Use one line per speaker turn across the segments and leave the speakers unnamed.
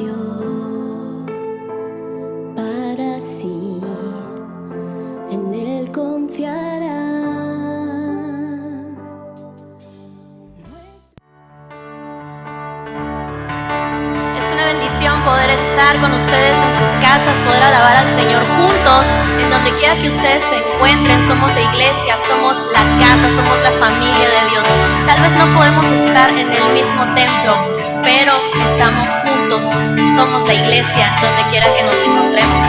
escogió para sí, en Él confiará.
Es una bendición poder estar con ustedes en sus casas, poder alabar al Señor juntos, en donde quiera que ustedes se encuentren. Somos la iglesia, somos la casa, somos la familia de Dios. Tal vez no podemos estar en el mismo templo, pero estamos juntos. Somos la iglesia, donde quiera que nos encontremos.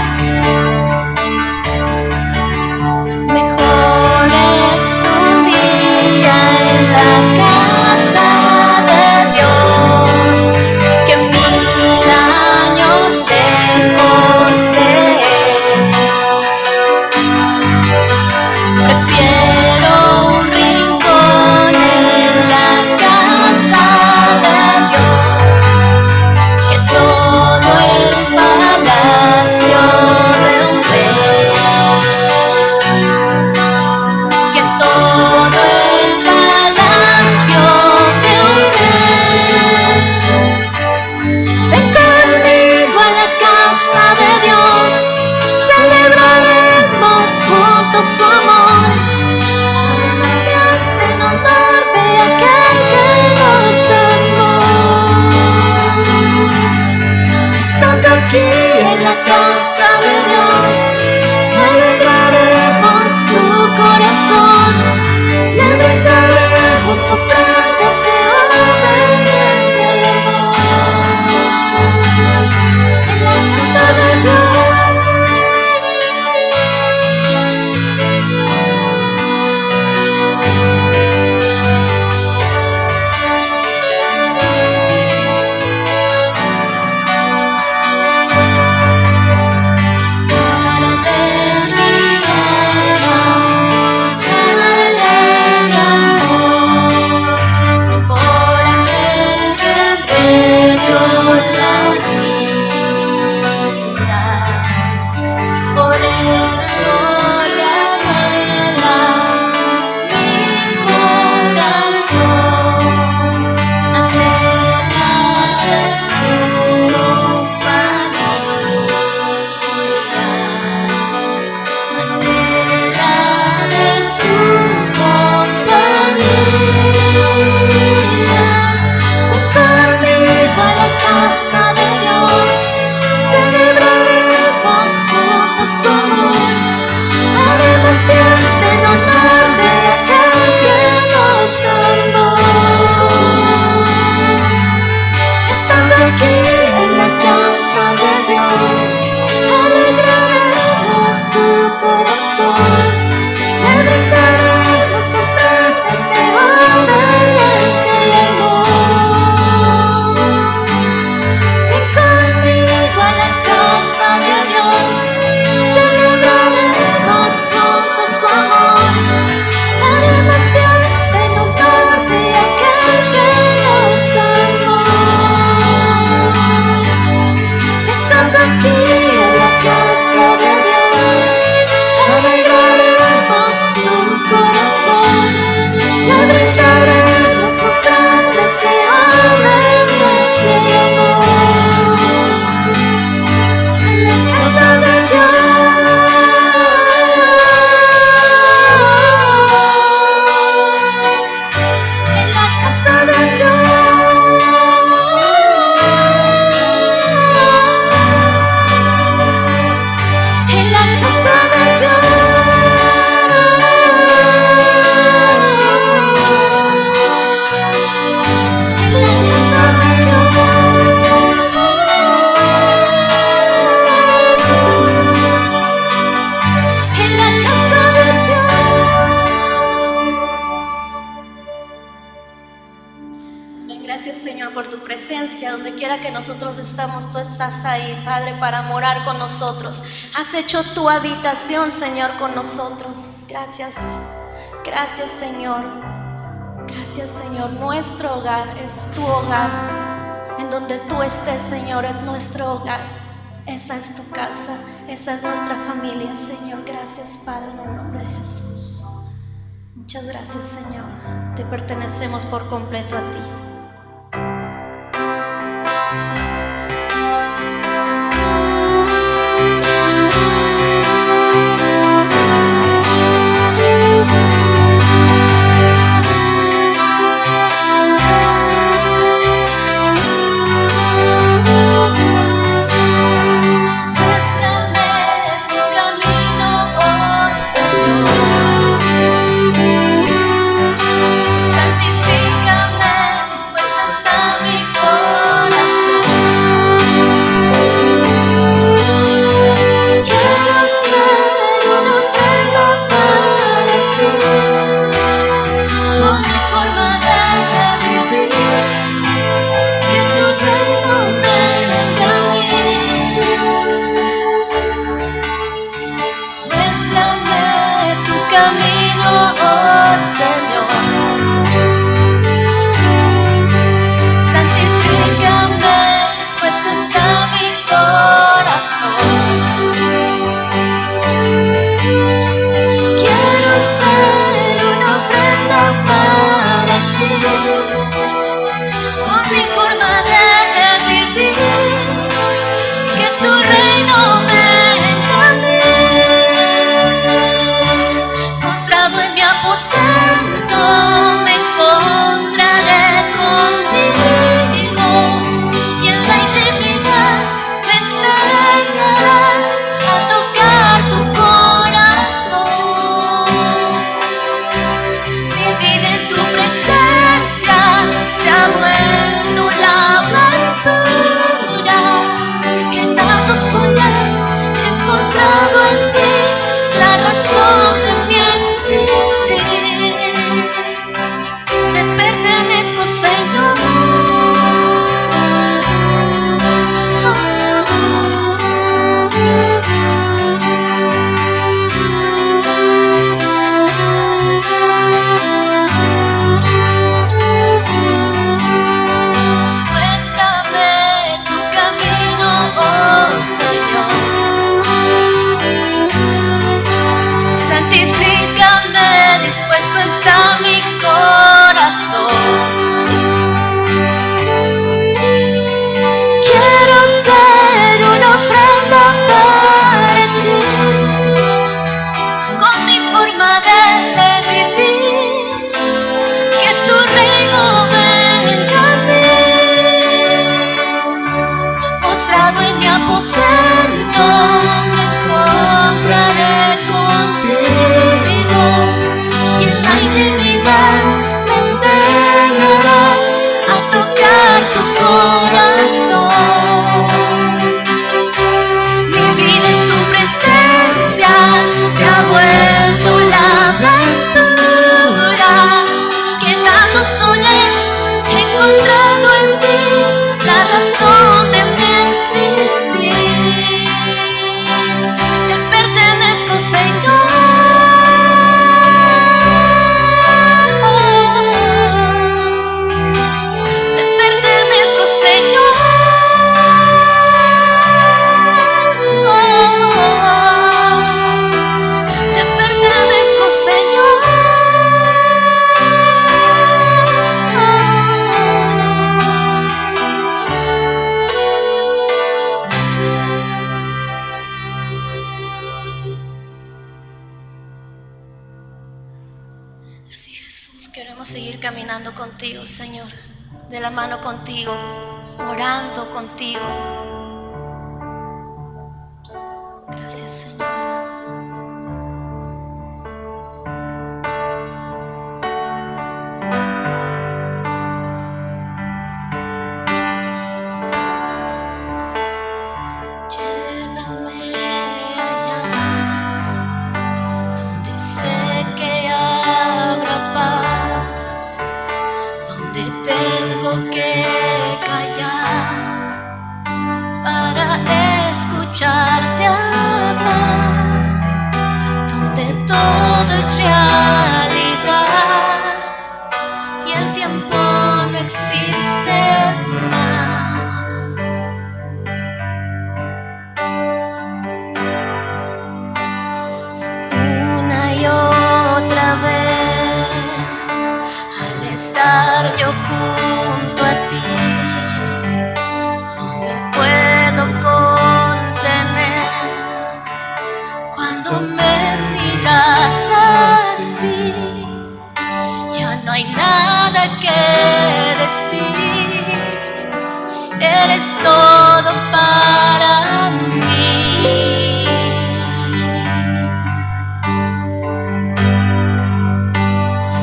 Mejor es un día en la casa de Dios que 1000 años lejos de Él. Prefiero un rincón en la casa de Dios que todo el palacio de un rey. Que todo el palacio de un rey. Ven conmigo a la casa de Dios, celebraremos juntos su amor. Haremos fiesta en honor de aquel que nos amó. Estando aquí en la casa de Dios, alegraremos su corazón, le brindaremos ofrendas de obediencia y amor. En la casa de Dios. Donde quiera que nosotros estamos, tú estás ahí, Padre, para morar con nosotros. Has hecho tu habitación, Señor, con nosotros. Gracias, gracias, Señor. Gracias, Señor. Nuestro hogar es tu hogar. En donde tú estés, Señor, es nuestro hogar. Esa es tu casa, esa es nuestra familia, Señor. Gracias, Padre, en el nombre de Jesús. Muchas gracias, Señor. Te pertenecemos por completo a ti. aposento me encontraré contigo, y en la intimidad me enseñarás a tocar tu corazón. Mi vida en tu presencia se ha vuelto la aventura que tanto soñé. He encontrado en ti la razón de mi existir. Te pertenezco, Señor. Te pertenezco, Señor. Te pertenezco, Señor. Así, Jesús, queremos seguir caminando contigo, Señor, de la mano contigo, orando contigo. Gracias, Señor. Llévame allá donde sé que habrá paz, donde tengo que callar para escucharte hablar, donde todo es realidad y el tiempo no existe más. Una y otra vez, al estar yo junto a ti, no me puedo contener cuando me miras así. Ya no hay nada que decir, eres todo para mí.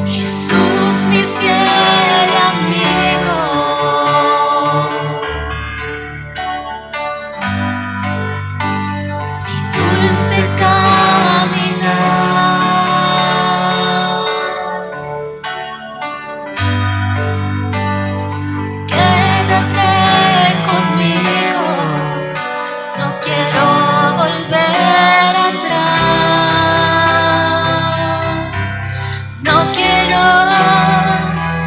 Jesús, mi fiel amigo, mi dulce caminar. Quédate conmigo, no quiero volver atrás, no quiero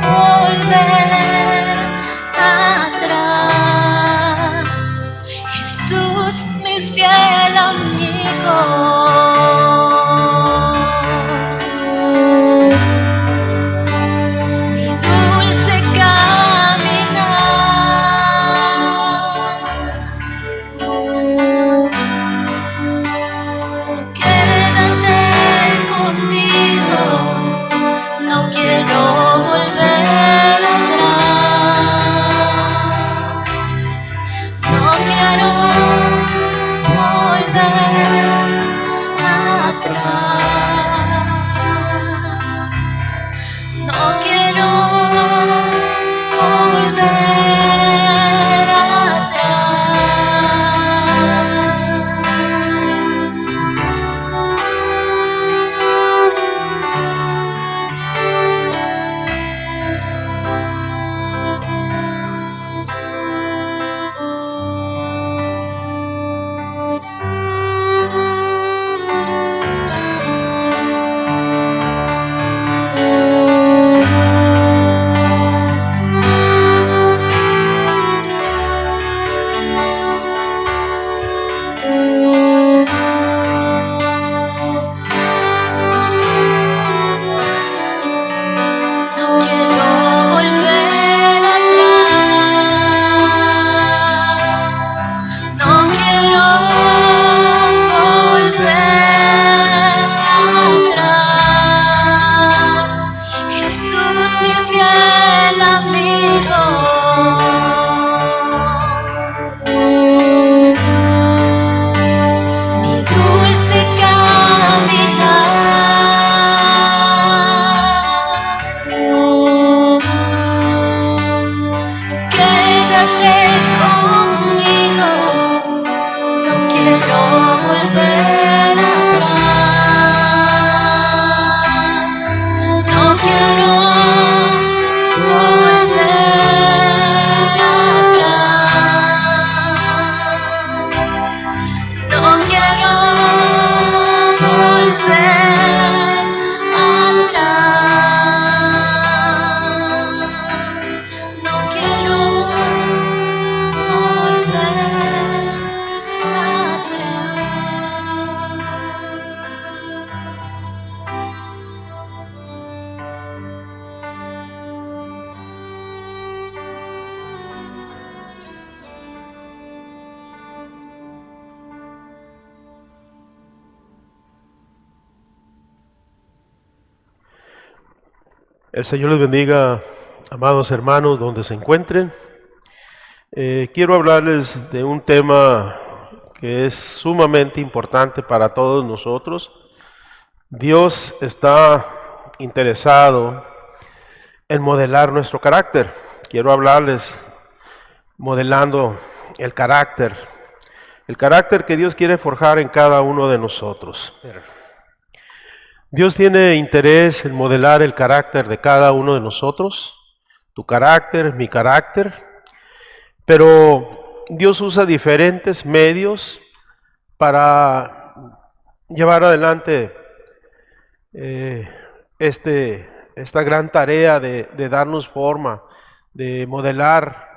volver atrás. Jesús, mi fiel amigo.
El Señor les bendiga, amados hermanos, donde se encuentren. Quiero hablarles de un tema que es sumamente importante para todos nosotros. Dios está interesado en modelar nuestro carácter. Quiero hablarles modelando el carácter que Dios quiere forjar en cada uno de nosotros. Dios tiene interés en modelar el carácter de cada uno de nosotros, tu carácter, mi carácter, pero Dios usa diferentes medios para llevar adelante esta gran tarea de darnos forma, de modelar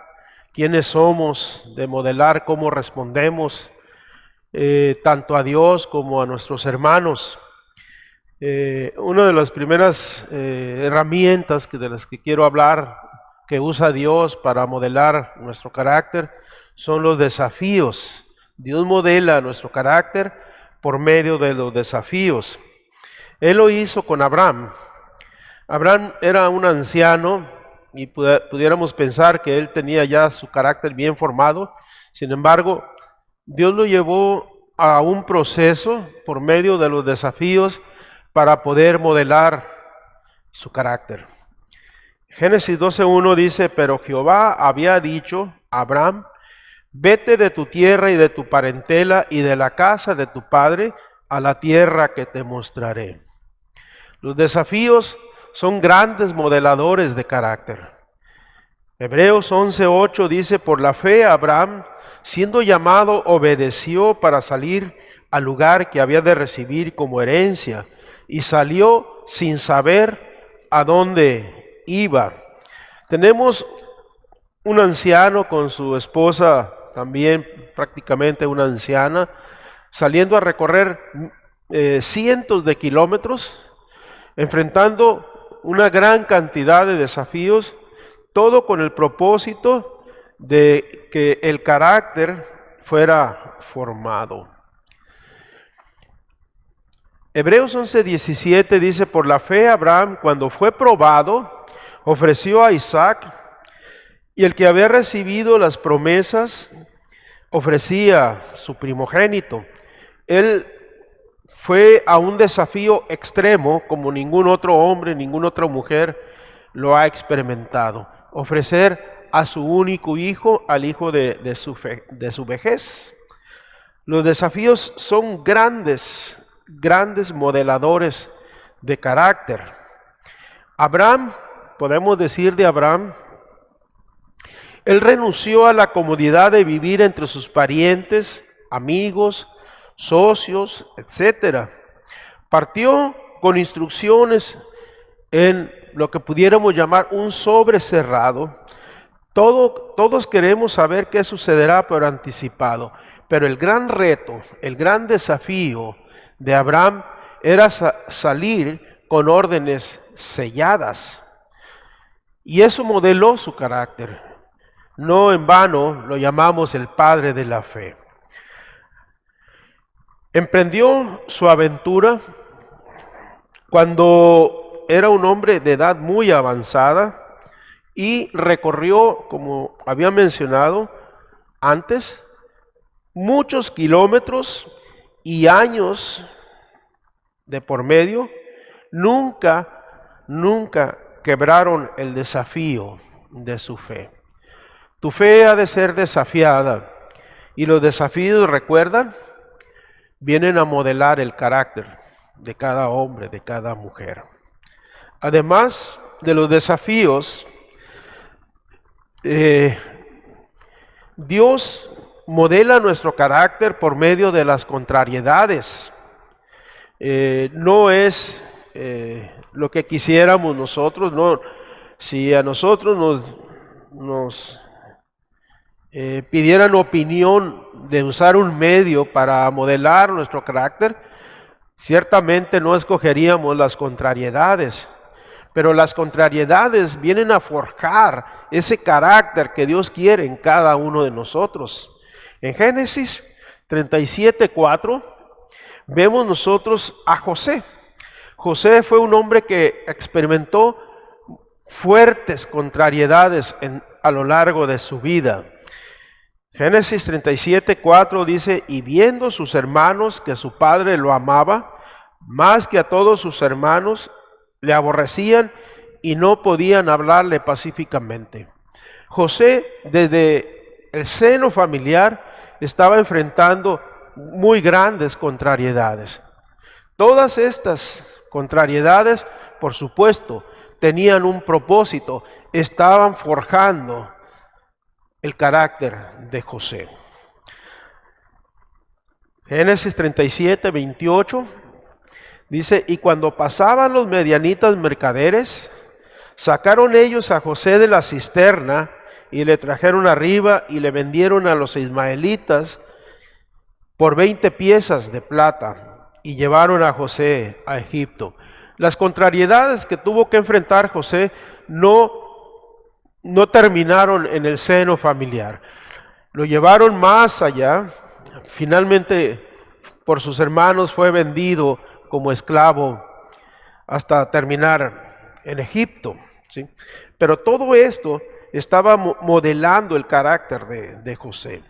quiénes somos, de modelar cómo respondemos tanto a Dios como a nuestros hermanos. Una de las primeras herramientas de las que quiero hablar que usa Dios para modelar nuestro carácter son los desafíos. Dios modela nuestro carácter por medio de los desafíos. Él lo hizo con Abraham. Abraham era un anciano y pudiéramos pensar que él tenía ya su carácter bien formado. Sin embargo, Dios lo llevó a un proceso por medio de los desafíos para poder modelar su carácter. Génesis 12:1 dice: pero Jehová había dicho a Abraham: vete de tu tierra y de tu parentela y de la casa de tu padre a la tierra que te mostraré. Los desafíos son grandes modeladores de carácter. Hebreos 11:8 dice: por la fe Abraham, siendo llamado, obedeció para salir al lugar que había de recibir como herencia, y salió sin saber a dónde iba. Tenemos un anciano con su esposa, también prácticamente una anciana, saliendo a recorrer cientos de kilómetros, enfrentando una gran cantidad de desafíos, todo con el propósito de que el carácter fuera formado. Hebreos 11:17 dice: por la fe Abraham, cuando fue probado, ofreció a Isaac, y el que había recibido las promesas ofrecía su primogénito. Él fue a un desafío extremo como ningún otro hombre, ninguna otra mujer lo ha experimentado. Ofrecer a su único hijo, al hijo de su vejez. Los desafíos son grandes modeladores de carácter. Abraham, podemos decir de Abraham, él renunció a la comodidad de vivir entre sus parientes, amigos, socios, etc. Partió con instrucciones en lo que pudiéramos llamar un sobre cerrado. Todos queremos saber qué sucederá por anticipado, pero el gran reto, el gran desafío de Abraham era salir con órdenes selladas, y eso modeló su carácter. No en vano lo llamamos el padre de la fe. Emprendió su aventura cuando era un hombre de edad muy avanzada y recorrió, como había mencionado antes, muchos kilómetros y años de por medio. Nunca quebraron el desafío de su fe. Tu fe ha de ser desafiada, y los desafíos, recuerdan, vienen a modelar el carácter de cada hombre, de cada mujer. Además de los desafíos, Dios modela nuestro carácter por medio de las contrariedades. No es lo que quisiéramos nosotros, no. Si a nosotros nos pidieran opinión de usar un medio para modelar nuestro carácter, ciertamente no escogeríamos las contrariedades, pero las contrariedades vienen a forjar ese carácter que Dios quiere en cada uno de nosotros. En Génesis 37:4 vemos nosotros a José. José fue un hombre que experimentó fuertes contrariedades a lo largo de su vida. Génesis 37:4 dice, y viendo sus hermanos que su padre lo amaba, más que a todos sus hermanos, le aborrecían y no podían hablarle pacíficamente. José, desde el seno familiar, estaba enfrentando muy grandes contrariedades. Todas estas contrariedades, por supuesto, tenían un propósito, estaban forjando el carácter de José. Génesis 37:28 dice, y cuando pasaban los medianitas mercaderes, sacaron ellos a José de la cisterna y le trajeron arriba y le vendieron a los ismaelitas por 20 piezas de plata y llevaron a José a Egipto. Las contrariedades que tuvo que enfrentar José no terminaron en el seno familiar. Lo llevaron más allá. Finalmente, por sus hermanos fue vendido como esclavo hasta terminar en Egipto, ¿sí? Pero todo esto estaba modelando el carácter de José.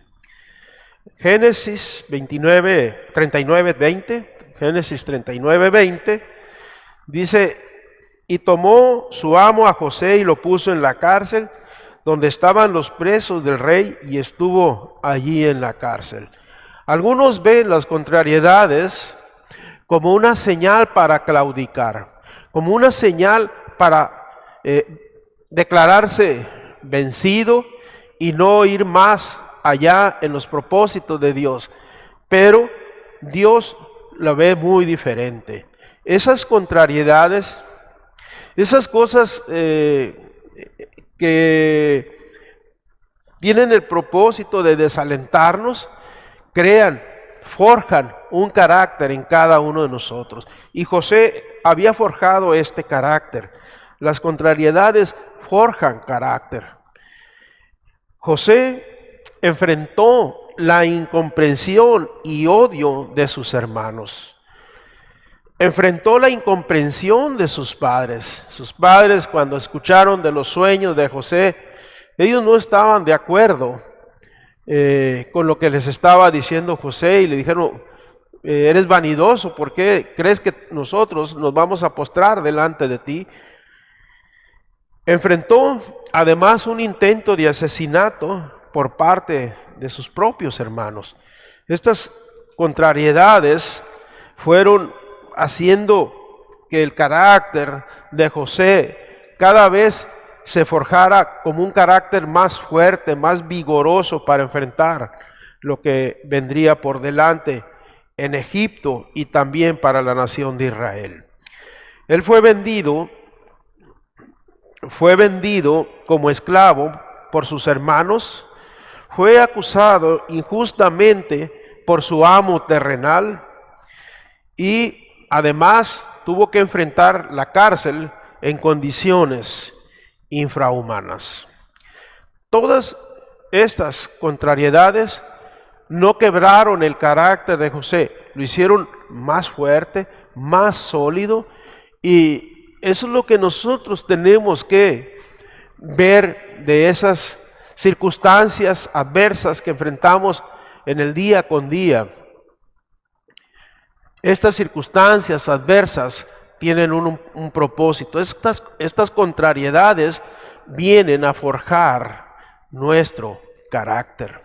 Génesis 39:20, Génesis 39:20 dice, y tomó su amo a José y lo puso en la cárcel donde estaban los presos del rey y estuvo allí en la cárcel. Algunos ven las contrariedades como una señal para claudicar, como una señal para declararse vencido y no ir más allá en los propósitos de Dios. Pero Dios la ve muy diferente. Esas contrariedades, esas cosas que tienen el propósito de desalentarnos, forjan un carácter en cada uno de nosotros. Y José había forjado este carácter. Las contrariedades forjan carácter. José enfrentó la incomprensión y odio de sus hermanos. Enfrentó la incomprensión de sus padres. Sus padres, cuando escucharon de los sueños de José, ellos no estaban de acuerdo con lo que les estaba diciendo José y le dijeron, eres vanidoso, ¿por qué crees que nosotros nos vamos a postrar delante de ti? Enfrentó además un intento de asesinato por parte de sus propios hermanos. Estas contrariedades fueron haciendo que el carácter de José cada vez se forjara como un carácter más fuerte, más vigoroso para enfrentar lo que vendría por delante en Egipto y también para la nación de Israel. Él fue vendido como esclavo por sus hermanos, fue acusado injustamente por su amo terrenal y además tuvo que enfrentar la cárcel en condiciones infrahumanas. Todas estas contrariedades no quebraron el carácter de José, lo hicieron más fuerte, más sólido, y eso es lo que nosotros tenemos que ver de esas circunstancias adversas que enfrentamos en el día con día. Estas circunstancias adversas tienen un propósito. Estas contrariedades vienen a forjar nuestro carácter.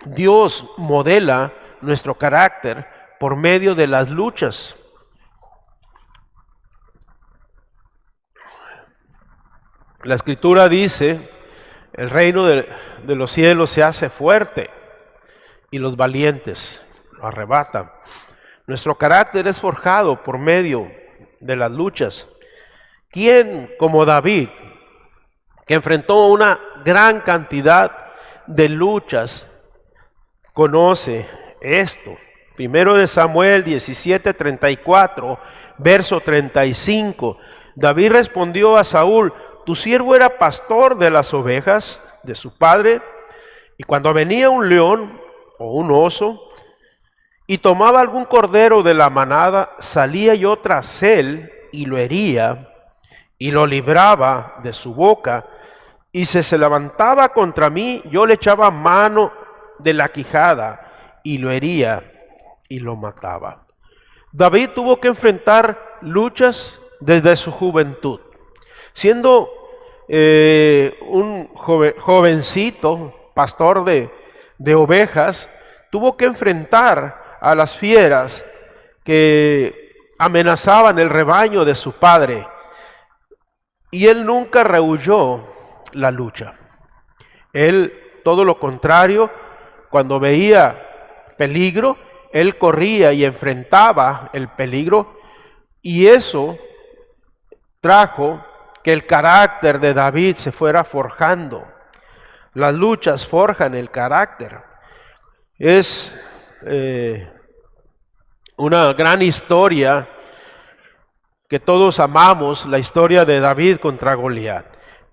Dios modela nuestro carácter por medio de las luchas. La Escritura dice, el reino de los cielos se hace fuerte y los valientes lo arrebatan. Nuestro carácter es forjado por medio de las luchas. ¿Quién como David, que enfrentó una gran cantidad de luchas, conoce esto? Primero de Samuel 17:34, verso 35. David respondió a Saúl, tu siervo era pastor de las ovejas de su padre, y cuando venía un león o un oso y tomaba algún cordero de la manada, salía yo tras él y lo hería, y lo libraba de su boca, y si se levantaba contra mí, yo le echaba mano de la quijada y lo hería y lo mataba. David tuvo que enfrentar luchas desde su juventud. Siendo un jovencito, pastor de ovejas, tuvo que enfrentar a las fieras que amenazaban el rebaño de su padre. Y él nunca rehuyó la lucha. Él, todo lo contrario, cuando veía peligro, él corría y enfrentaba el peligro, y eso trajo que el carácter de David se fuera forjando. Las luchas forjan el carácter. Es una gran historia que todos amamos, la historia de David contra Goliat.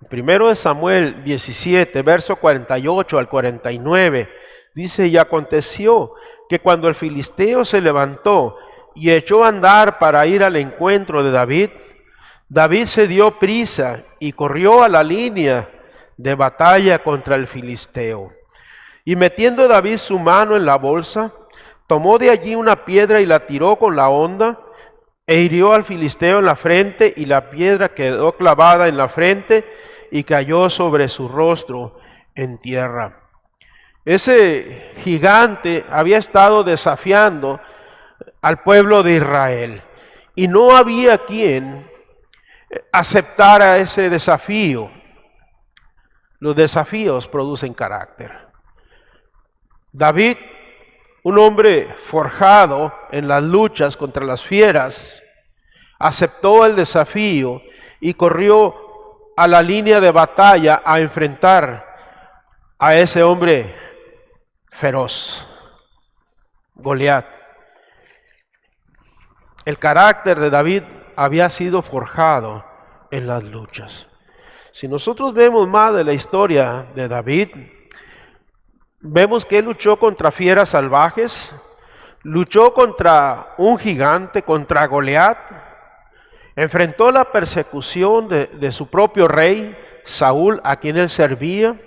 Primero de Samuel 17, verso 48 al 49, dice: y aconteció que cuando el filisteo se levantó y echó a andar para ir al encuentro de David, David se dio prisa y corrió a la línea de batalla contra el filisteo. Y metiendo David su mano en la bolsa, tomó de allí una piedra y la tiró con la honda, e hirió al filisteo en la frente, y la piedra quedó clavada en la frente y cayó sobre su rostro en tierra. Ese gigante había estado desafiando al pueblo de Israel, y no había quien aceptara ese desafío. Los desafíos producen carácter. David, un hombre forjado en las luchas contra las fieras, aceptó el desafío y corrió a la línea de batalla a enfrentar a ese hombre feroz, Goliat. El carácter de David había sido forjado en las luchas. Si nosotros vemos más de la historia de David, vemos que él luchó contra fieras salvajes, luchó contra un gigante, contra Goliat, enfrentó la persecución de su propio rey, Saúl, a quien él servía,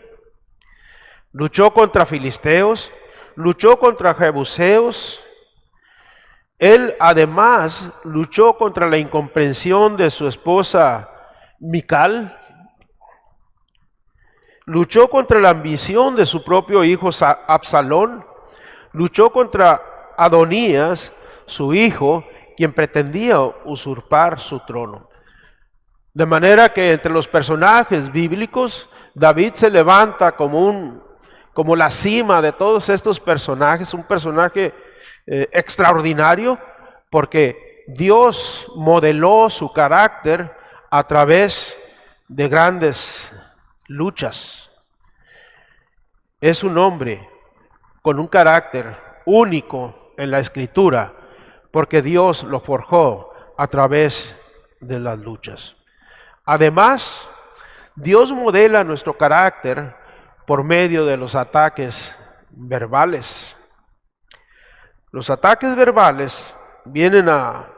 luchó contra filisteos, luchó contra jebuseos. Él además luchó contra la incomprensión de su esposa Mical, luchó contra la ambición de su propio hijo Absalón, luchó contra Adonías, su hijo, quien pretendía usurpar su trono. De manera que entre los personajes bíblicos, David se levanta como la cima de todos estos personajes, un personaje extraordinario, porque Dios modeló su carácter a través de grandes luchas. Es un hombre con un carácter único en la Escritura, porque Dios lo forjó a través de las luchas. Además, Dios modela nuestro carácter por medio de los ataques verbales. Los ataques verbales vienen a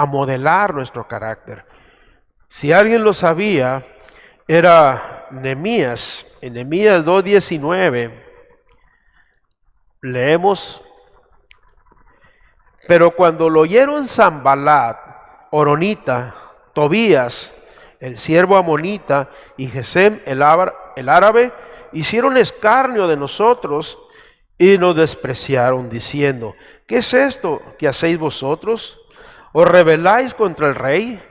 modelar nuestro carácter. Si alguien lo sabía, era Nehemías. En Nehemías 2:19 leemos: pero cuando lo oyeron Sanballat, Horonita, Tobías, el siervo amonita, y Gesem, el árabe, hicieron escarnio de nosotros y nos despreciaron, diciendo: ¿qué es esto que hacéis vosotros? ¿Os rebeláis contra el rey?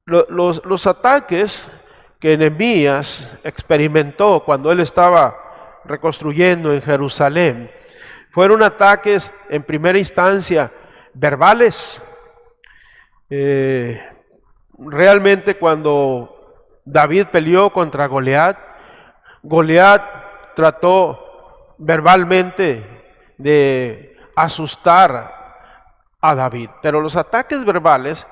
Los ataques que Nehemías experimentó cuando él estaba reconstruyendo en Jerusalén fueron ataques en primera instancia verbales. Realmente cuando David peleó contra Goliat, Goliat trató verbalmente de asustar a David, pero los ataques verbales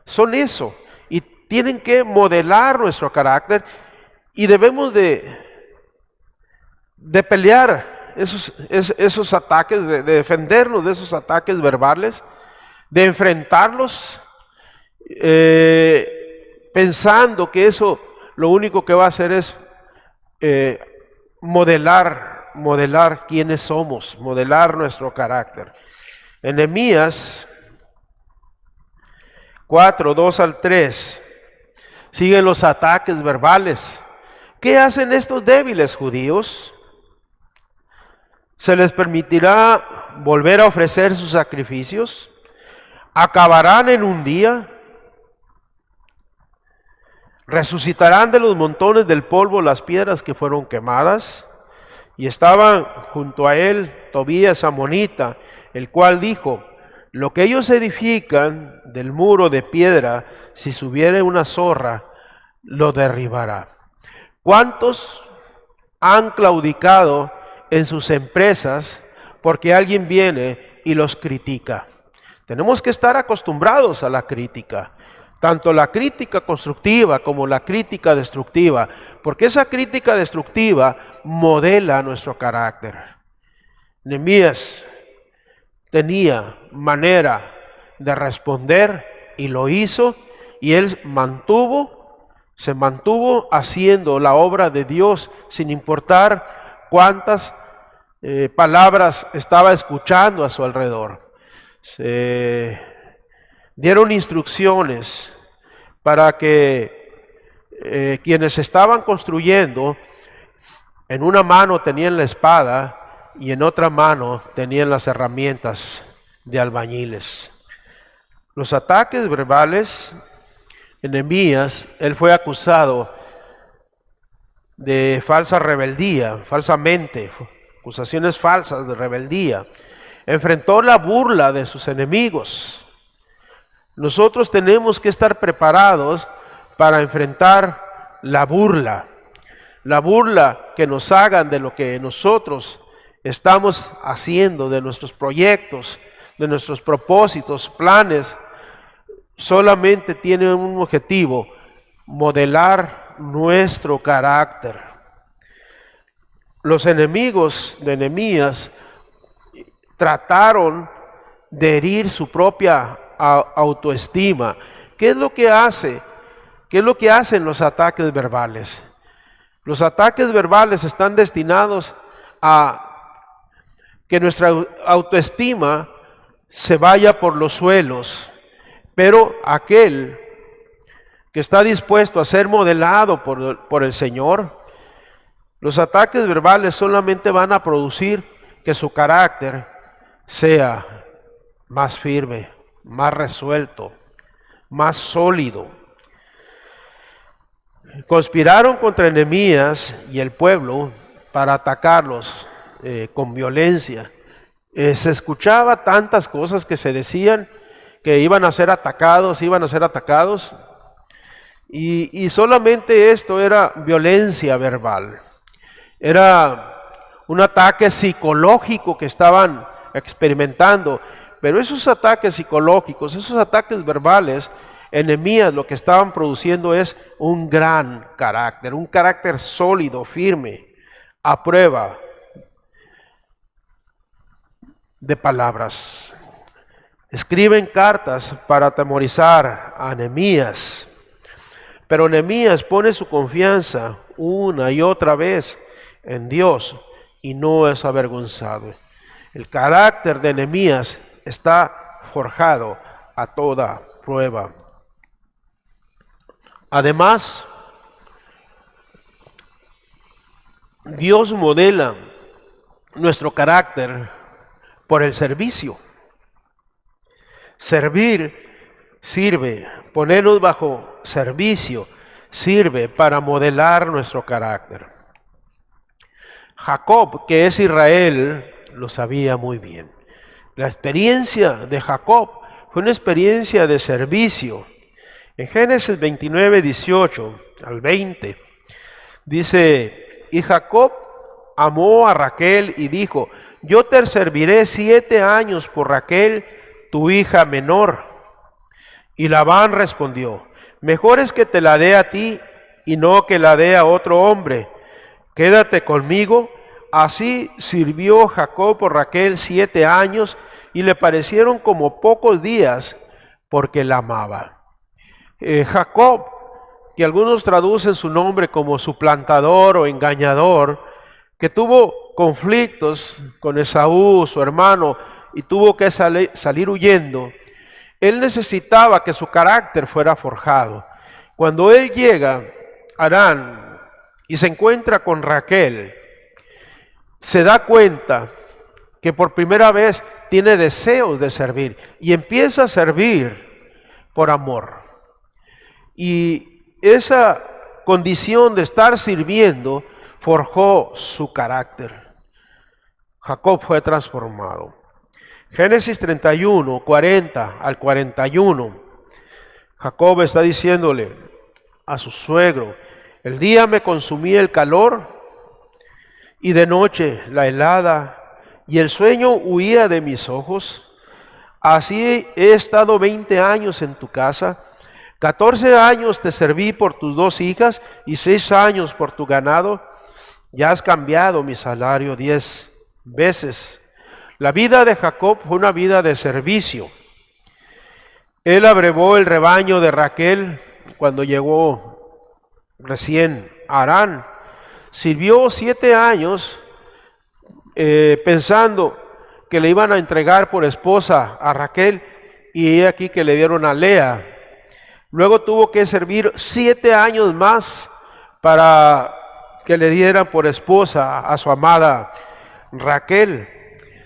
son eso, y tienen que modelar nuestro carácter, y debemos de pelear esos ataques, de defendernos de esos ataques verbales, de enfrentarlos, pensando que eso lo único que va a hacer es modelar quiénes somos, modelar nuestro carácter. En Nehemías 4, 2 al 3, siguen los ataques verbales. ¿Qué hacen estos débiles judíos? ¿Se les permitirá volver a ofrecer sus sacrificios? ¿Acabarán en un día? ¿Resucitarán de los montones del polvo las piedras que fueron quemadas? Y estaban junto a él Tobías amonita, el cual dijo: lo que ellos edifican del muro de piedra, si subiere una zorra, lo derribará. ¿Cuántos han claudicado en sus empresas porque alguien viene y los critica? Tenemos que estar acostumbrados a la crítica, tanto la crítica constructiva como la crítica destructiva, porque esa crítica destructiva modela nuestro carácter. Nehemías tenía manera de responder y lo hizo, y él se mantuvo haciendo la obra de Dios sin importar cuántas palabras estaba escuchando a su alrededor. Se dieron instrucciones para que quienes estaban construyendo, en una mano tenían la espada y en otra mano tenían las herramientas de albañiles. Los ataques verbales, en Nehemías, él fue acusado de falsa rebeldía, falsamente, acusaciones falsas de rebeldía. Enfrentó la burla de sus enemigos. Nosotros tenemos que estar preparados para enfrentar la burla que nos hagan de lo que nosotros estamos haciendo, de nuestros proyectos, de nuestros propósitos, planes. Solamente tiene un objetivo: modelar nuestro carácter. Los enemigos de Nehemías trataron de herir su propia autoestima. ¿Qué es lo que hace? ¿Qué es lo que hacen los ataques verbales? Los ataques verbales están destinados a que nuestra autoestima se vaya por los suelos, pero aquel que está dispuesto a ser modelado por el Señor, los ataques verbales solamente van a producir que su carácter sea más firme, más resuelto, más sólido. Conspiraron contra Nehemías y el pueblo para atacarlos con violencia. Se escuchaba tantas cosas que se decían que iban a ser atacados, y solamente esto era violencia verbal. Era un ataque psicológico que estaban experimentando, pero esos ataques psicológicos, esos ataques verbales, en Nehemías lo que estaban produciendo es un gran carácter, un carácter sólido, firme, a prueba de palabras. Escriben cartas para atemorizar a Nehemías, pero Nehemías pone su confianza una y otra vez en Dios y no es avergonzado. El carácter de Nehemías está forjado a toda prueba. Además, Dios modela nuestro carácter por el servicio. Servir sirve, ponernos bajo servicio sirve para modelar nuestro carácter. Jacob, que es Israel, lo sabía muy bien. La experiencia de Jacob fue una experiencia de servicio. En Génesis 29, 18 al 20, dice: y Jacob amó a Raquel y dijo: yo te serviré 7 años por Raquel, tu hija menor. Y Labán respondió: mejor es que te la dé a ti y no que la dé a otro hombre. Quédate conmigo. Así sirvió Jacob por Raquel 7 años y le parecieron como pocos días porque la amaba. Jacob que algunos traducen su nombre como suplantador o engañador, que tuvo conflictos con Esaú, su hermano, y tuvo que salir huyendo, él necesitaba que su carácter fuera forjado. Cuando él llega a Harán y se encuentra con Raquel, se da cuenta que por primera vez tiene deseos de servir y empieza a servir por amor. Y esa condición de estar sirviendo forjó su carácter. Jacob fue transformado. Génesis 31, 40 al 41. Jacob está diciéndole a su suegro: el día me consumía el calor y de noche la helada, y el sueño huía de mis ojos. Así he estado 20 años en tu casa. 14 años te serví por tus 2 hijas y 6 años por tu ganado. Ya has cambiado mi salario 10 veces. La vida de Jacob fue una vida de servicio. Él abrevó el rebaño de Raquel cuando llegó recién a Harán. Sirvió 7 años pensando que le iban a entregar por esposa a Raquel, y he aquí que le dieron a Lea. Luego tuvo que servir 7 años más para que le dieran por esposa a su amada Raquel.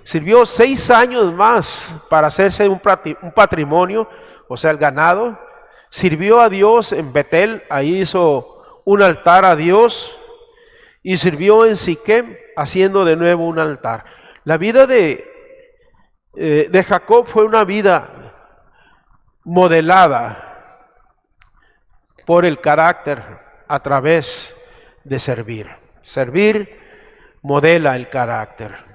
Sirvió 6 años más para hacerse un patrimonio, o sea, el ganado. Sirvió a Dios en Betel, ahí hizo un altar a Dios, y sirvió en Siquem, haciendo de nuevo un altar. La vida de Jacob fue una vida modelada por el carácter a través de servir. Servir modela el carácter.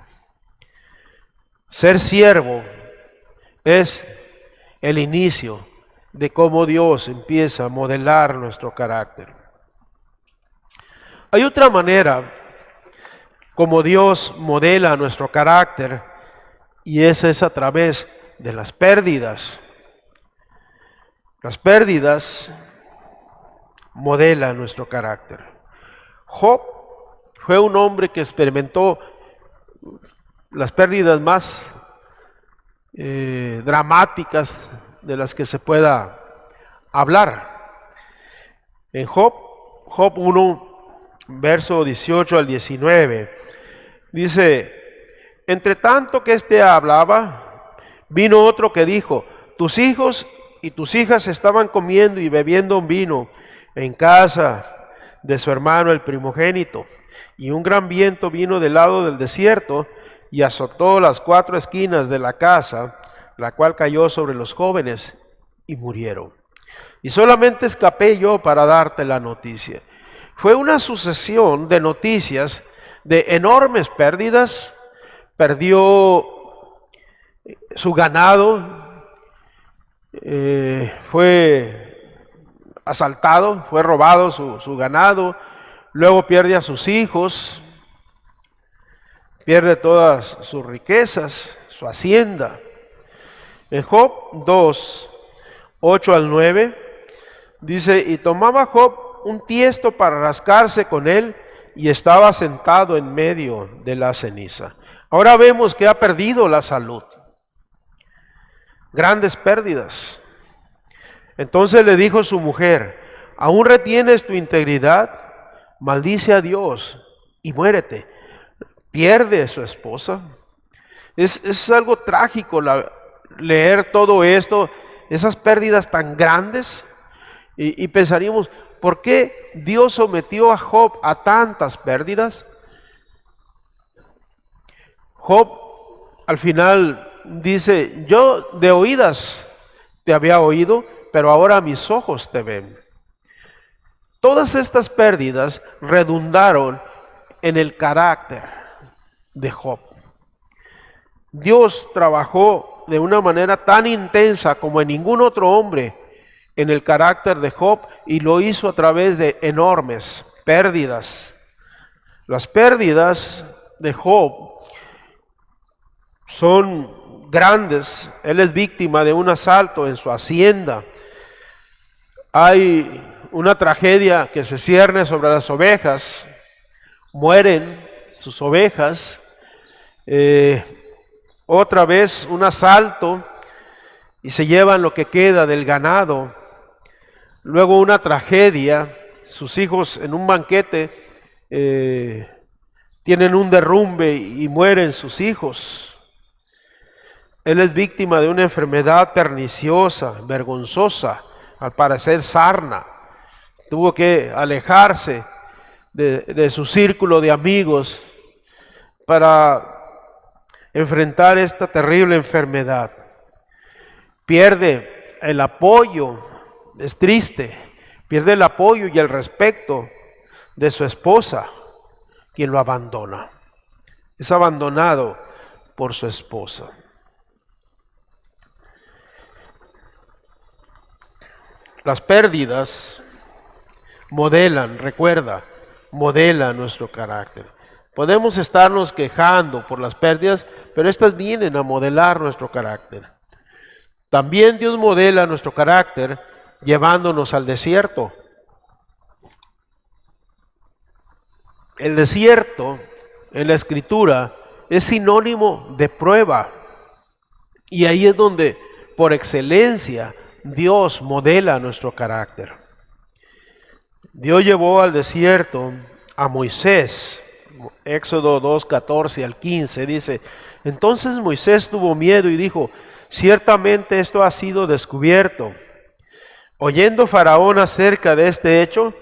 Ser siervo es el inicio de cómo Dios empieza a modelar nuestro carácter. Hay otra manera como Dios modela nuestro carácter, y esa es a través de las pérdidas. Las pérdidas modelan nuestro carácter. Job fue un hombre que experimentó las pérdidas más dramáticas de las que se pueda hablar. En Job 1, verso 18 al 19, dice: entre tanto que éste hablaba, vino otro que dijo: tus hijos y tus hijas estaban comiendo y bebiendo vino en casa de su hermano el primogénito, y un gran viento vino del lado del desierto y azotó las 4 esquinas de la casa, la cual cayó sobre los jóvenes y murieron. Y solamente escapé yo para darte la noticia. Fue una sucesión de noticias de enormes pérdidas. Perdió su ganado, fue asaltado, fue robado su ganado, luego pierde a sus hijos, pierde todas sus riquezas, su hacienda. En Job 2, 8 al 9, dice: y tomaba Job un tiesto para rascarse con él, y estaba sentado en medio de la ceniza. Ahora vemos que ha perdido la salud. Grandes pérdidas. Entonces le dijo su mujer: ¿aún retienes tu integridad? Maldice a Dios y muérete. Pierde a su esposa. Es algo trágico leer todo esto, esas pérdidas tan grandes, y pensaríamos: ¿por qué Dios sometió a Job a tantas pérdidas? Job al final dice: yo de oídas te había oído, pero ahora mis ojos te ven. Todas estas pérdidas redundaron en el carácter de Job. Dios trabajó de una manera tan intensa como en ningún otro hombre en el carácter de Job, y lo hizo a través de enormes pérdidas. Las pérdidas de Job son grandes. Él es víctima de un asalto en su hacienda. Hay una tragedia que se cierne sobre las ovejas. Mueren sus ovejas. Otra vez un asalto y se llevan lo que queda del ganado. Luego una tragedia, sus hijos en un banquete tienen un derrumbe y mueren sus hijos. Él es víctima de una enfermedad perniciosa, vergonzosa, al parecer sarna. Tuvo que alejarse de su círculo de amigos para enfrentar esta terrible enfermedad. Pierde el apoyo, es triste, pierde el apoyo y el respeto de su esposa, quien lo abandona. Es abandonado por su esposa. Las pérdidas modelan, recuerda, modelan nuestro carácter. Podemos estarnos quejando por las pérdidas, pero estas vienen a modelar nuestro carácter. También Dios modela nuestro carácter llevándonos al desierto. El desierto en la Escritura es sinónimo de prueba. Y ahí es donde, por excelencia, Dios modela nuestro carácter. Dios llevó al desierto a Moisés. Éxodo 2, 14 al 15 dice: entonces Moisés tuvo miedo y dijo: ciertamente esto ha sido descubierto. Oyendo Faraón acerca de este hecho,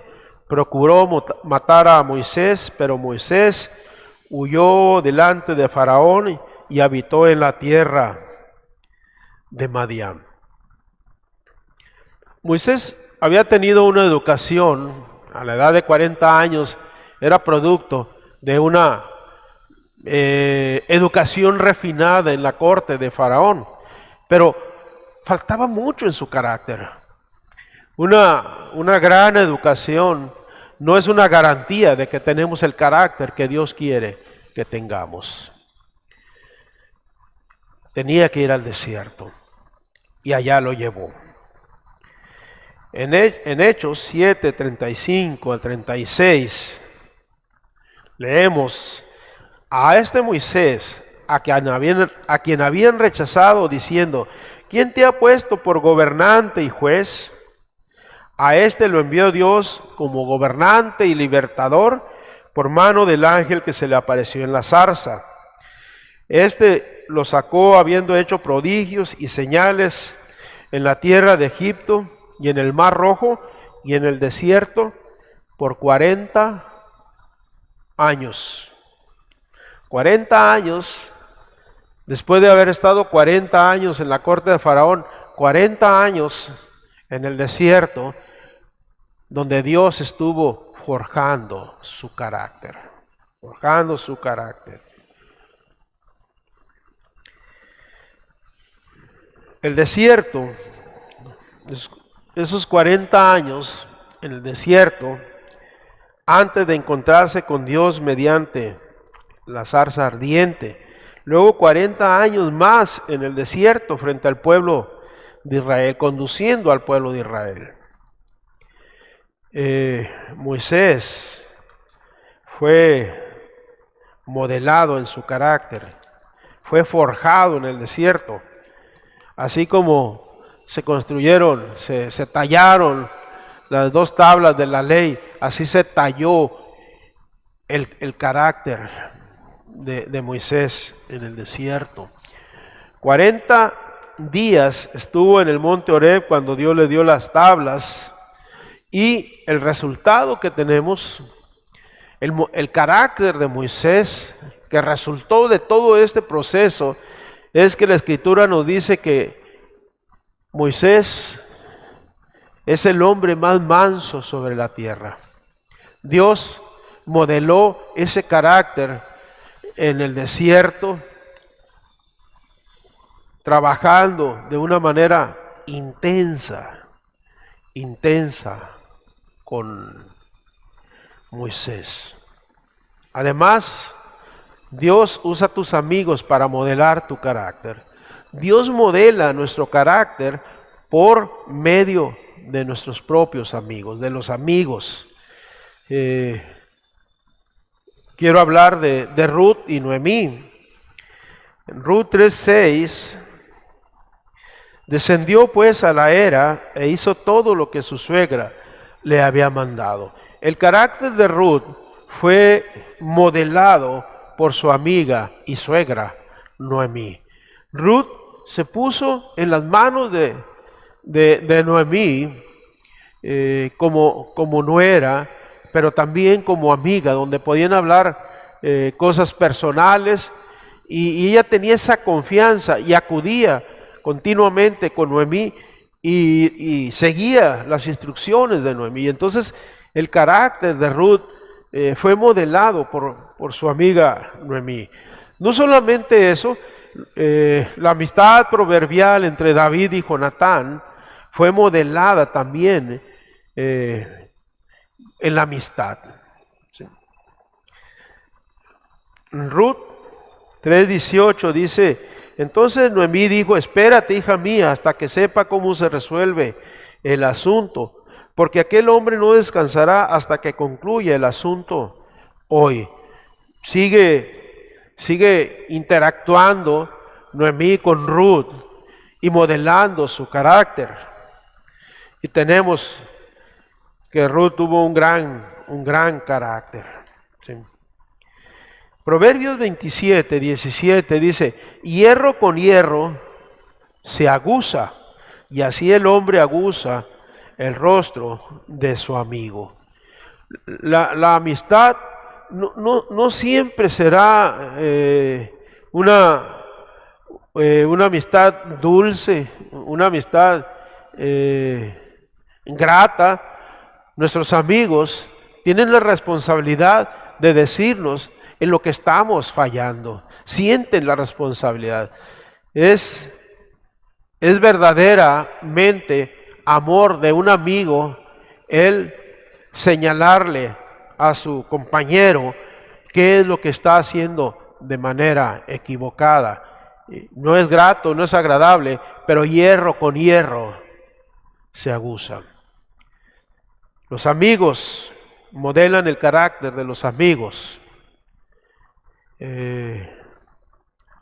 procuró matar a Moisés, pero Moisés huyó delante de Faraón y habitó en la tierra de Madián. Moisés había tenido una educación, a la edad de 40 años, era producto de una educación refinada en la corte de Faraón, pero faltaba mucho en su carácter. Una gran educación no es una garantía de que tenemos el carácter que Dios quiere que tengamos. Tenía que ir al desierto y allá lo llevó. En Hechos 7, 35 al 36, leemos: a este Moisés, a quien habían rechazado, diciendo: ¿quién te ha puesto por gobernante y juez? A este lo envió Dios como gobernante y libertador por mano del ángel que se le apareció en la zarza. Este lo sacó habiendo hecho prodigios y señales en la tierra de Egipto y en el Mar Rojo y en el desierto por 40 años. 40 años, después de haber estado 40 años en la corte de Faraón, 40 años en el desierto, donde Dios estuvo forjando su carácter, forjando su carácter. El desierto, esos 40 años en el desierto, antes de encontrarse con Dios mediante la zarza ardiente, luego 40 años más en el desierto frente al pueblo de Israel, conduciendo al pueblo de Israel. Moisés fue modelado en su carácter, fue forjado en el desierto, así como se construyeron, se tallaron las 2 tablas de la ley, así se talló el carácter de Moisés en el desierto. 40 días estuvo en el monte Horeb cuando Dios le dio las tablas, y el resultado que tenemos, el carácter de Moisés que resultó de todo este proceso, es que la Escritura nos dice que Moisés es el hombre más manso sobre la tierra. Dios modeló ese carácter en el desierto, trabajando de una manera intensa con Moisés. Además, Dios usa a tus amigos para modelar tu carácter. Dios modela nuestro carácter por medio de nuestros propios amigos, de los amigos. Quiero hablar de Ruth y Noemí. En Ruth 3:6, descendió pues a la era e hizo todo lo que su suegra le había mandado. El carácter de Ruth fue modelado por su amiga y suegra Noemí. Ruth se puso en las manos de Noemí como nuera, pero también como amiga, donde podían hablar cosas personales, y ella tenía esa confianza y acudía continuamente con Noemí y seguía las instrucciones de Noemí. Entonces el carácter de Ruth fue modelado por su amiga Noemí. No solamente eso, la amistad proverbial entre David y Jonatán fue modelada también en la amistad. ¿Sí? Ruth 3:18 dice: entonces Noemí dijo, espérate, hija mía, hasta que sepa cómo se resuelve el asunto, porque aquel hombre no descansará hasta que concluya el asunto hoy. Sigue interactuando Noemí con Ruth y modelando su carácter. Y tenemos que Ruth tuvo un gran carácter. ¿Sí? Proverbios 27:17 dice: hierro con hierro se aguza, y así el hombre aguza el rostro de su amigo. La amistad no siempre será una amistad dulce, una amistad grata. Nuestros amigos tienen la responsabilidad de decirnos en lo que estamos fallando. Sienten la responsabilidad. Es verdaderamente amor de un amigo el señalarle a su compañero qué es lo que está haciendo de manera equivocada. No es grato, no es agradable, pero hierro con hierro se aguza. Los amigos modelan el carácter de los amigos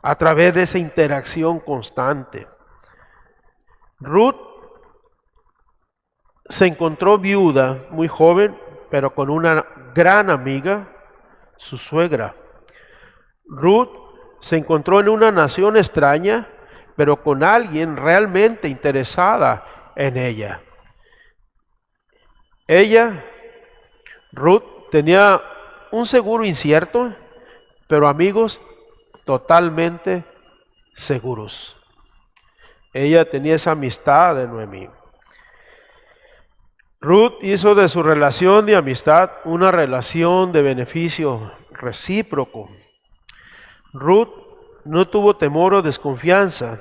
a través de esa interacción constante. Ruth se encontró viuda muy joven, pero con una gran amiga, su suegra. Ruth se encontró en una nación extraña, pero con alguien realmente interesada en ella. Ruth, tenía un seguro incierto, pero amigos totalmente seguros. Ella tenía esa amistad de Noemí. Ruth hizo de su relación de amistad una relación de beneficio recíproco. Ruth no tuvo temor o desconfianza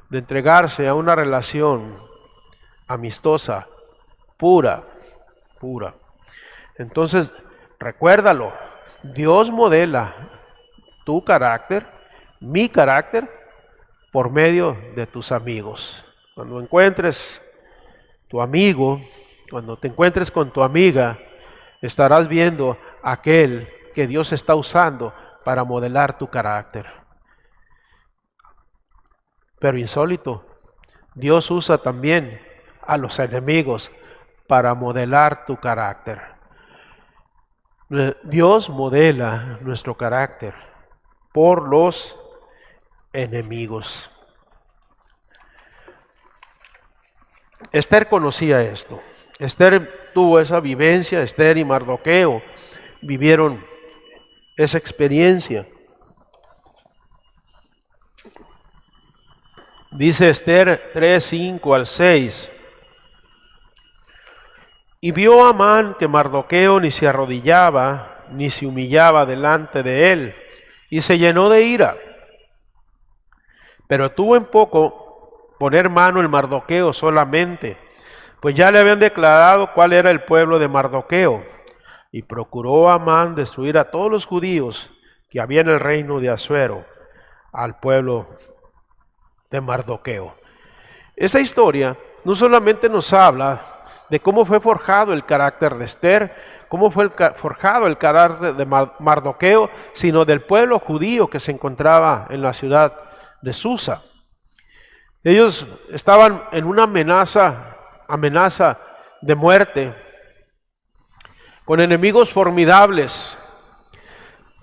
de entregarse a una relación amistosa, pura. Entonces, recuérdalo, Dios modela tu carácter, mi carácter, por medio de tus amigos. Cuando encuentres tu amigo, cuando te encuentres con tu amiga, estarás viendo aquel que Dios está usando para modelar tu carácter. Pero insólito, Dios usa también a los enemigos para modelar tu carácter. Dios modela nuestro carácter por los enemigos. Esther conocía esto. Esther tuvo esa vivencia. Esther y Mardoqueo vivieron esa experiencia. Dice Esther 3:5-6. Y vio Amán que Mardoqueo ni se arrodillaba, ni se humillaba delante de él, y se llenó de ira. Pero tuvo en poco poner mano en Mardoqueo solamente, pues ya le habían declarado cuál era el pueblo de Mardoqueo. Y procuró Amán destruir a todos los judíos que había en el reino de Asuero, al pueblo de Mardoqueo. Esta historia no solamente nos habla de cómo fue forjado el carácter de Esther, cómo fue forjado el carácter de Mardoqueo, sino del pueblo judío que se encontraba en la ciudad de Susa. Ellos estaban en una amenaza de muerte, con enemigos formidables,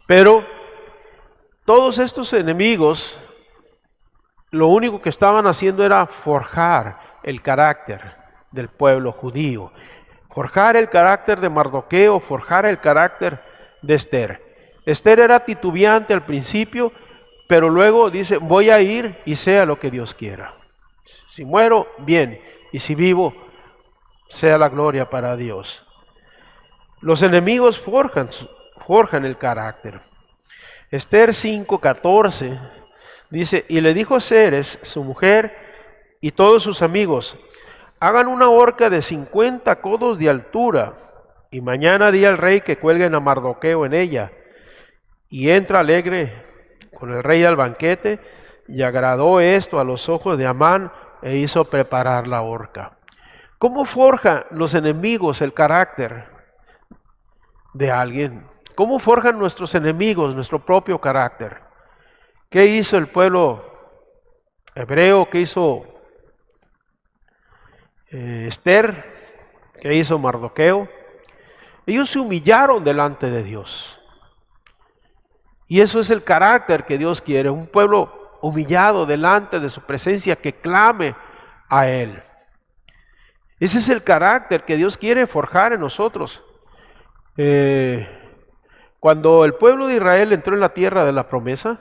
pero todos estos enemigos lo único que estaban haciendo era forjar el carácter del pueblo judío, forjar el carácter de Mardoqueo, forjar el carácter de Esther. Esther era titubeante al principio, pero luego dice, voy a ir y sea lo que Dios quiera. Si muero, bien, y si vivo, sea la gloria para Dios. Los enemigos forjan el carácter. Esther 5:14 dice, y le dijo Ceres, su mujer, y todos sus amigos, hagan una horca de 50 codos de altura, y mañana di al rey que cuelguen a Mardoqueo en ella. Y entra alegre con el rey al banquete, y agradó esto a los ojos de Amán, e hizo preparar la horca. ¿Cómo forjan los enemigos el carácter de alguien? ¿Cómo forjan nuestros enemigos nuestro propio carácter? ¿Qué hizo el pueblo hebreo? ¿Qué hizo Esther? ¿Qué hizo Mardoqueo? Ellos se humillaron delante de Dios. Y eso es el carácter que Dios quiere, un pueblo humillado delante de su presencia que clame a Él. Ese es el carácter que Dios quiere forjar en nosotros. Cuando el pueblo de Israel entró en la tierra de la promesa,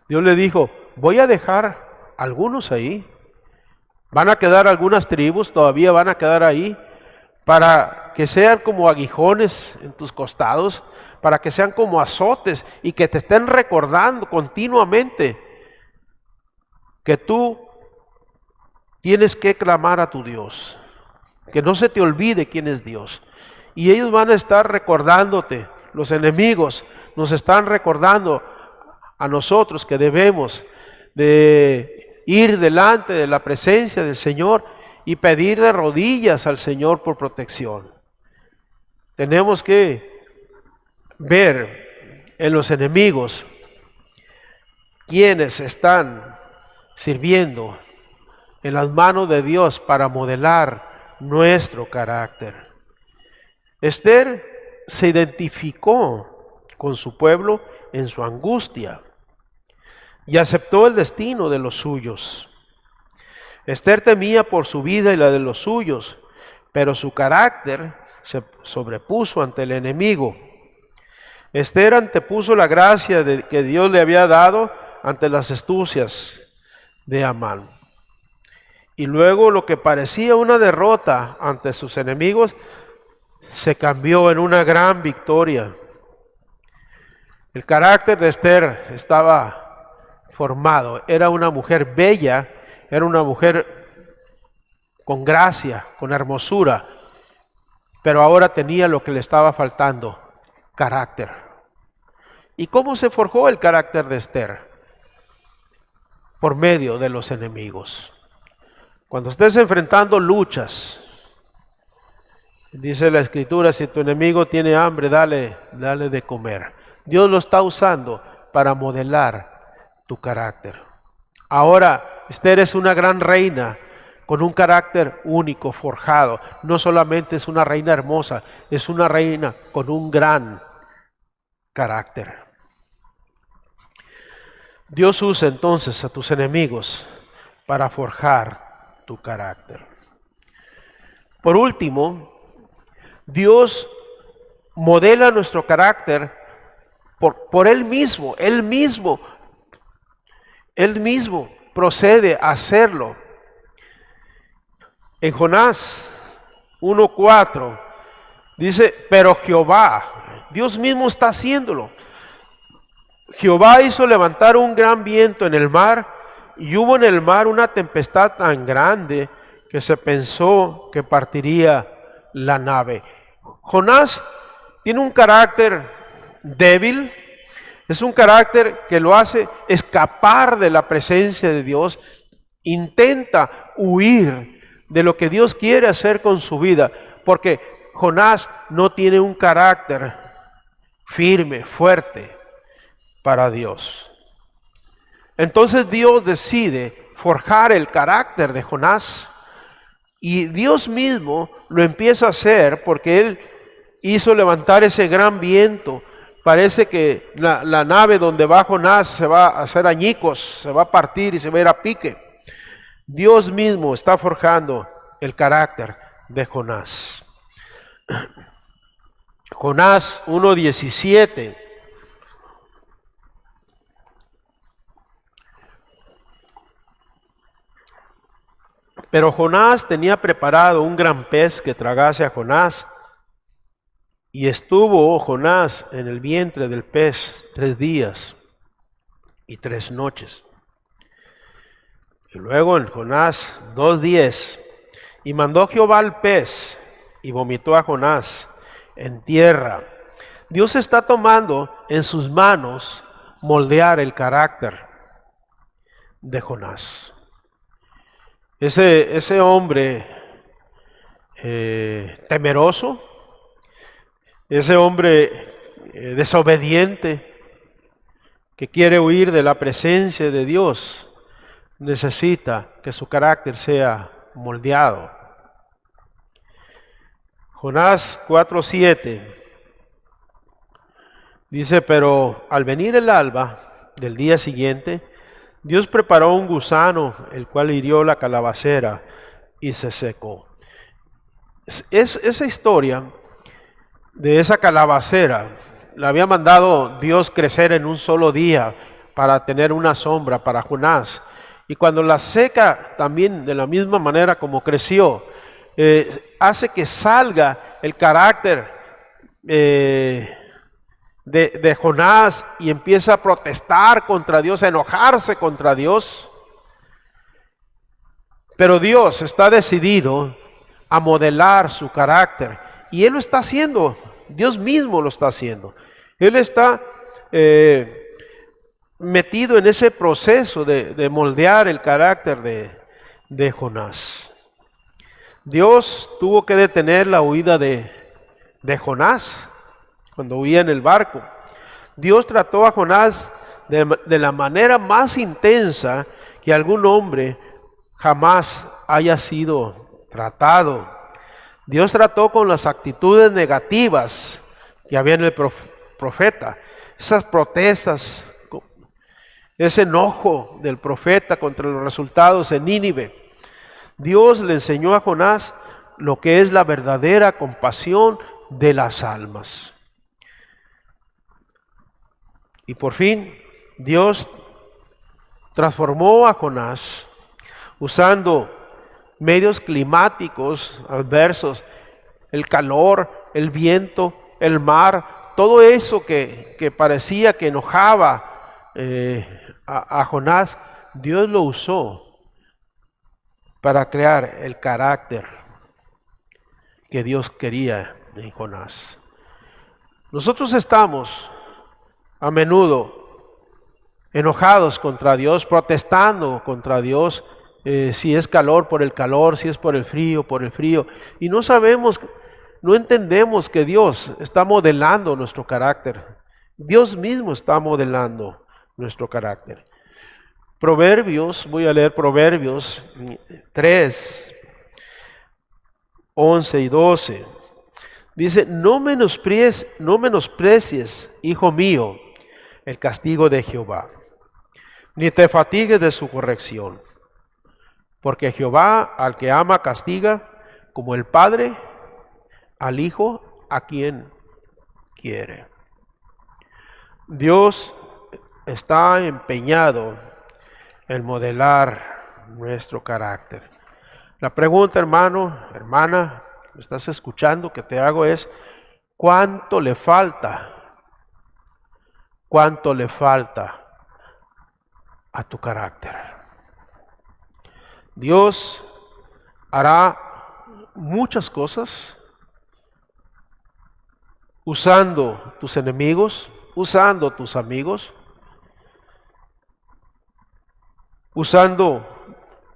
Dios le dijo, voy a dejar algunos ahí, van a quedar algunas tribus, todavía van a quedar ahí, para que sean como aguijones en tus costados, para que sean como azotes y que te estén recordando continuamente que tú tienes que clamar a tu Dios, que no se te olvide quién es Dios. Y ellos van a estar recordándote, los enemigos nos están recordando a nosotros que debemos de ir delante de la presencia del Señor y pedir de rodillas al Señor por protección. Tenemos que ver en los enemigos quienes están sirviendo en las manos de Dios para modelar nuestro carácter. Esther se identificó con su pueblo en su angustia y aceptó el destino de los suyos. Esther temía por su vida y la de los suyos, pero su carácter se sobrepuso ante el enemigo. Esther antepuso la gracia que Dios le había dado ante las astucias de Amán. Y luego lo que parecía una derrota ante sus enemigos se cambió en una gran victoria. El carácter de Esther estaba formado. Era una mujer bella, era una mujer con gracia, con hermosura, pero ahora tenía lo que le estaba faltando, carácter. ¿Y cómo se forjó el carácter de Esther? Por medio de los enemigos. Cuando estés enfrentando luchas, dice la Escritura, si tu enemigo tiene hambre, dale de comer. Dios lo está usando para modelar tu carácter. Ahora, Esther es una gran reina con un carácter único, forjado. No solamente es una reina hermosa, es una reina con un gran carácter. Dios usa entonces a tus enemigos para forjar tu carácter. Por último, Dios modela nuestro carácter por Él mismo. Él mismo procede a hacerlo. En Jonás 1:4 dice, pero Jehová, Dios mismo está haciéndolo. Jehová hizo levantar un gran viento en el mar, y hubo en el mar una tempestad tan grande que se pensó que partiría la nave. Jonás tiene un carácter débil, es un carácter que lo hace escapar de la presencia de Dios, intenta huir de lo que Dios quiere hacer con su vida, porque Jonás no tiene un carácter firme, fuerte para Dios. Entonces Dios decide forjar el carácter de Jonás y Dios mismo lo empieza a hacer porque Él hizo levantar ese gran viento. Parece que la nave donde va Jonás se va a hacer añicos, se va a partir y se va a ir a pique. Dios mismo está forjando el carácter de Jonás. Jonás 1:17. Pero Jonás tenía preparado un gran pez que tragase a Jonás, y estuvo Jonás en el vientre del pez 3 días y 3 noches. Y luego en Jonás 2:10, y mandó Jehová al pez, y vomitó a Jonás en tierra. Dios está tomando en sus manos moldear el carácter de Jonás. Ese hombre temeroso, ese hombre desobediente, que quiere huir de la presencia de Dios, necesita que su carácter sea moldeado. Jonás 4:7 dice, pero al venir el alba del día siguiente, Dios preparó un gusano, el cual hirió la calabacera y se secó. Esa historia de esa calabacera la había mandado Dios crecer en un solo día para tener una sombra para Jonás. Y cuando la seca también de la misma manera como creció, hace que salga el carácter de Jonás y empieza a protestar contra Dios, a enojarse contra Dios. Pero Dios está decidido a modelar su carácter y Él lo está haciendo, Dios mismo lo está haciendo. Él está metido en ese proceso de moldear el carácter de Jonás. Dios tuvo que detener la huida de Jonás cuando huía en el barco. Dios trató a Jonás de la manera más intensa que algún hombre jamás haya sido tratado. Dios trató con las actitudes negativas que había en el profeta, esas protestas, ese enojo del profeta contra los resultados en Nínive. Dios le enseñó a Jonás lo que es la verdadera compasión de las almas. Y por fin Dios transformó a Jonás usando medios climáticos adversos, el calor, el viento, el mar, todo eso que parecía que enojaba a Jonás, Dios lo usó para crear el carácter que Dios quería en Jonás. Nosotros estamos a menudo enojados contra Dios, protestando contra Dios, si es calor por el calor, si es por el frío, y no sabemos, no entendemos que Dios está modelando nuestro carácter. Dios mismo está modelando nuestro carácter. Proverbios, voy a leer Proverbios 3, 11 y 12. Dice, no menosprecies, hijo mío, el castigo de Jehová, ni te fatigues de su corrección, porque Jehová al que ama castiga, como el Padre al Hijo a quien quiere. Dios está empeñado en modelar nuestro carácter. La pregunta, hermano, hermana, ¿me estás escuchando? Que te hago es, ¿cuánto le falta? ¿Cuánto le falta a tu carácter? Dios hará muchas cosas usando tus enemigos, usando tus amigos, usando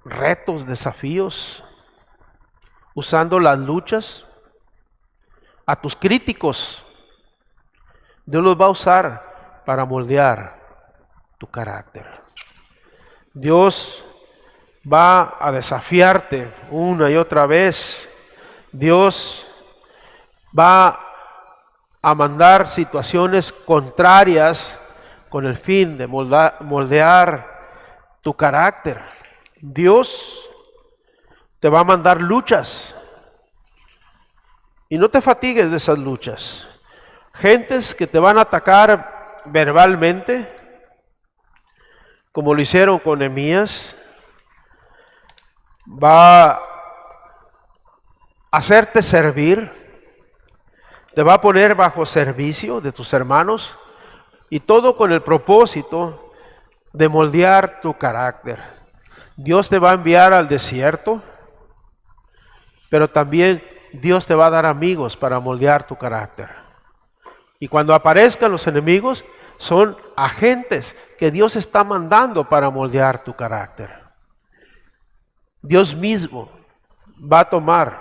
retos, desafíos, usando las luchas, a tus críticos. Dios los va a usar para moldear tu carácter. Dios va a desafiarte una y otra vez. Dios va a mandar situaciones contrarias con el fin de moldear tu carácter. Dios te va a mandar luchas y no te fatigues de esas luchas. Gentes que te van a atacar verbalmente, como lo hicieron con Nehemías, va a hacerte servir, te va a poner bajo servicio de tus hermanos, y todo con el propósito de moldear tu carácter. Dios te va a enviar al desierto, pero también Dios te va a dar amigos para moldear tu carácter. Y cuando aparezcan los enemigos, son agentes que Dios está mandando para moldear tu carácter. Dios mismo va a tomar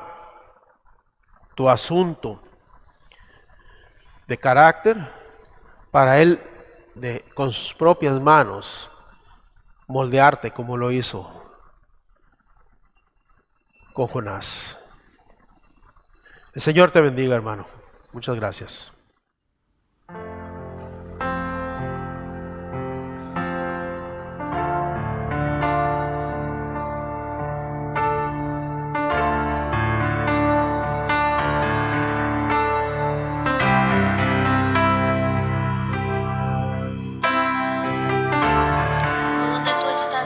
tu asunto de carácter para Él, con sus propias manos, moldearte como lo hizo con Jonás. El Señor te bendiga, hermano. Muchas gracias.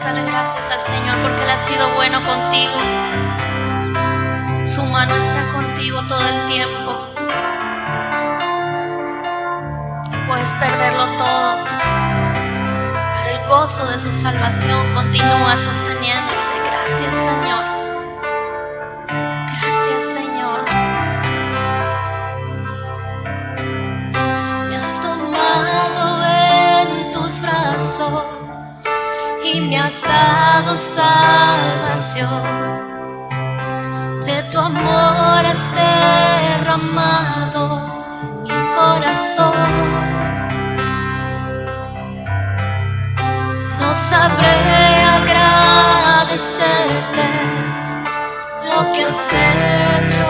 Dale gracias al Señor porque Él ha sido bueno contigo. Su mano está contigo todo el tiempo. Y puedes perderlo todo, pero el gozo de su salvación continúa sosteniéndote. Gracias, Señor. Gracias, Señor. Me has tomado en tus brazos y me has dado salvación. De tu amor has derramado en mi corazón. No sabré agradecerte lo que has hecho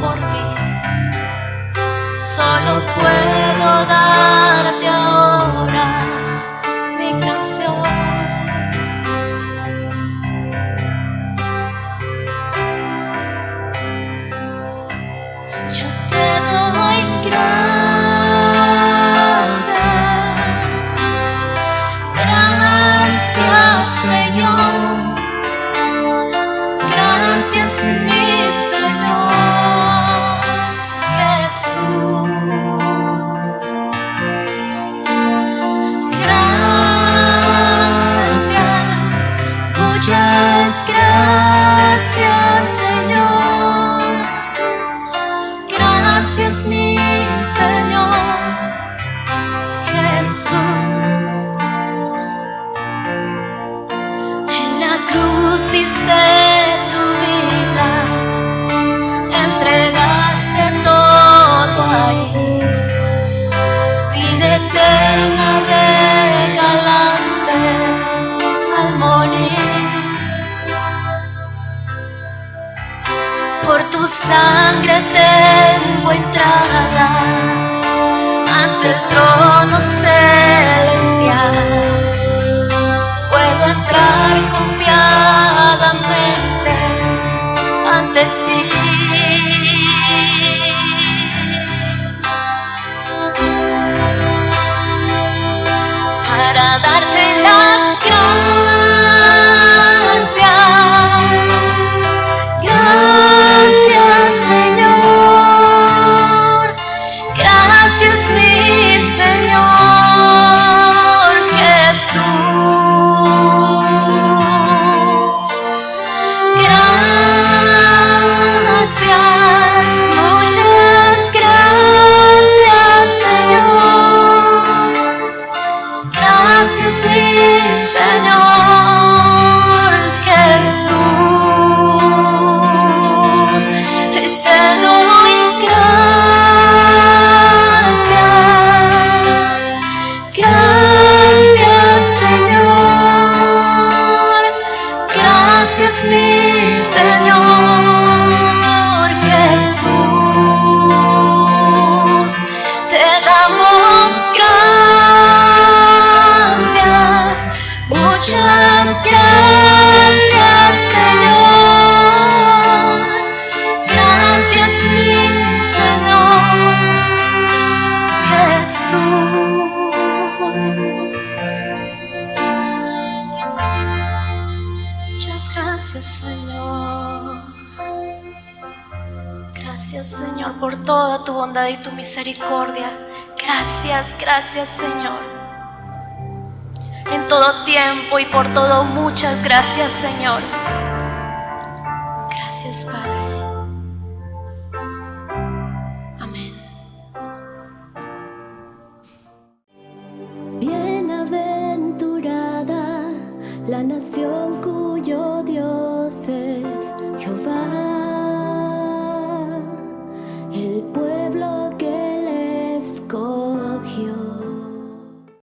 por mí. Solo puedo darte ahora mi canción. Gracias, mi Señor Jesús. Gracias, muchas gracias, Señor. Gracias, mi Señor Jesús. En la cruz diste tu vida, entregaste todo ahí, vida eterna regalaste al morir. Por tu sangre tengo entrada ante el trono celestial. Puedo entrar confiadamente ante ti. Para darte las gracias. Gracias, Señor. Gracias, mi Señor Jesús. Gracias, muchas gracias, Señor. Gracias, mi Señor Jesús. Gracias, mi Señor Jesús. Te damos gracias, muchas gracias, Señor. Gracias, mi Señor Jesús. Muchas gracias, Señor. Gracias, Señor, por toda tu bondad y tu misericordia. Gracias, gracias, Señor. En todo tiempo y por todo, muchas gracias, Señor. Gracias, Padre. Amén.
Bienaventurada la nación